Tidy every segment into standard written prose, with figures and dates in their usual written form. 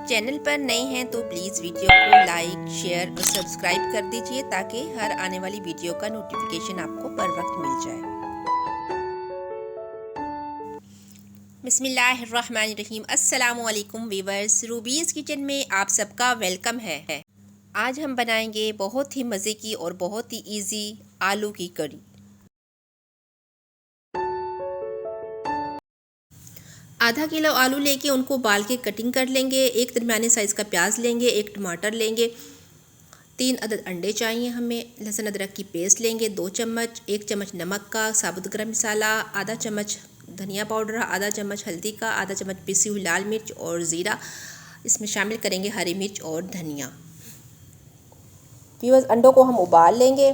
Channel पर नए हैं तो प्लीज़ वीडियो को लाइक, शेयर और सब्सक्राइब कर दीजिए ताकि हर आने वाली वीडियो का नोटिफिकेशन आपको बर वक्त मिल जाए। बिस्मिल्लाहिर्रहमानिर्रहीम। अस्सलामुअलैकुम वीवर्स, रूबीज़ किचन में आप सबका वेलकम है। आज हम बनाएंगे बहुत ही मज़े की और बहुत ही इजी आलू की कड़ी। आधा किलो आलू लेके उनको उबाल के कटिंग कर लेंगे। एक दरमियाने साइज़ का प्याज लेंगे, एक टमाटर लेंगे, 3 अदद अंडे चाहिए हमें, लहसुन अदरक की पेस्ट लेंगे 2 चम्मच, 1 चम्मच नमक का, साबुत गरम मसाला, आधा चम्मच धनिया पाउडर, आधा चम्मच हल्दी का, आधा चम्मच पिसी हुई लाल मिर्च और ज़ीरा। इसमें शामिल करेंगे हरी मिर्च और धनिया। व्यूअर्स, अंडों को हम उबाल लेंगे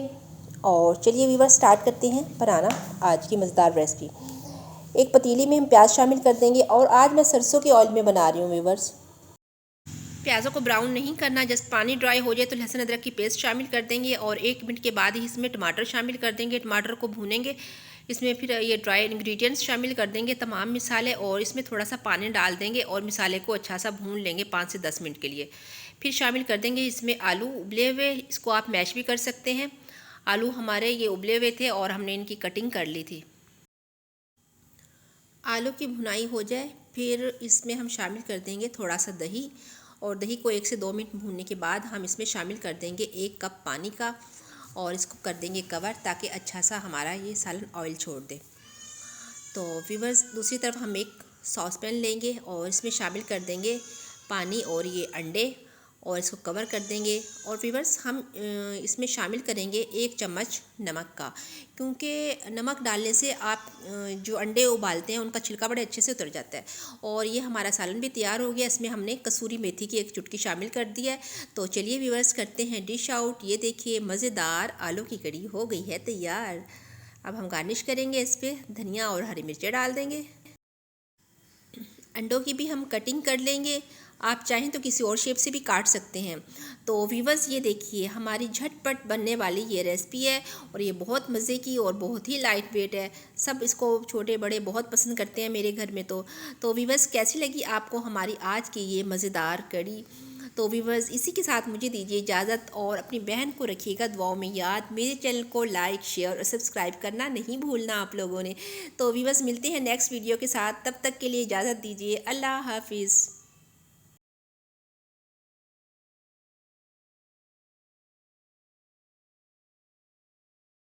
और चलिए व्यूअर्स स्टार्ट करते हैं बनाना आज की मज़ेदार रेसिपी। एक पतीली में हम प्याज शामिल कर देंगे और आज मैं सरसों के ऑयल में बना रही हूँ व्यूअर्स। प्याज़ों को ब्राउन नहीं करना, जस्ट पानी ड्राई हो जाए तो लहसुन अदरक की पेस्ट शामिल कर देंगे और 1 मिनट के बाद ही इसमें टमाटर शामिल कर देंगे। टमाटर को भूनेंगे, इसमें फिर ये ड्राई इंग्रेडिएंट्स शामिल कर देंगे, तमाम मसाले, और इसमें थोड़ा सा पानी डाल देंगे और मसाले को अच्छा सा भून लेंगे 5 से 10 मिनट के लिए। फिर शामिल कर देंगे इसमें आलू उबले हुए, इसको आप मैश भी कर सकते हैं। आलू हमारे ये उबले हुए थे और हमने इनकी कटिंग कर ली थी। आलू की भुनाई हो जाए फिर इसमें हम शामिल कर देंगे थोड़ा सा दही, और दही को 1 से 2 मिनट भूनने के बाद हम इसमें शामिल कर देंगे 1 कप पानी का और इसको कर देंगे कवर ताकि अच्छा सा हमारा ये सालन ऑयल छोड़ दे। तो व्यूअर्स, दूसरी तरफ हम एक सॉस पैन लेंगे और इसमें शामिल कर देंगे पानी और ये अंडे और इसको कवर कर देंगे। और व्यूअर्स, हम इसमें शामिल करेंगे 1 चम्मच नमक का, क्योंकि नमक डालने से आप जो अंडे उबालते हैं उनका छिलका बड़े अच्छे से उतर जाता है। और ये हमारा सालन भी तैयार हो गया। इसमें हमने कसूरी मेथी की 1 चुटकी शामिल कर दिया है। तो चलिए व्यूअर्स करते हैं डिश आउट। ये देखिए मज़ेदार आलू की कड़ी हो गई है तैयार। अब हम गार्निश करेंगे, इस पर धनिया और हरी मिर्चें डाल देंगे। अंडों की भी हम कटिंग कर लेंगे, आप चाहें तो किसी और शेप से भी काट सकते हैं। तो व्यूअर्स, ये देखिए हमारी झटपट बनने वाली ये रेसिपी है और ये बहुत मज़े की और बहुत ही लाइट वेट है। सब इसको छोटे बड़े बहुत पसंद करते हैं मेरे घर में। तो व्यूअर्स, कैसी लगी आपको हमारी आज की ये मज़ेदार कड़ी? तो व्यूअर्स, इसी के साथ मुझे दीजिए इजाज़त और अपनी बहन को रखिएगा दुआओं में याद। मेरे चैनल को लाइक, शेयर और सब्सक्राइब करना नहीं भूलना आप लोगों ने। तो व्यूअर्स, मिलते हैं नेक्स्ट वीडियो के साथ, तब तक के लिए इजाज़त दीजिए। अल्लाह हाफिज़।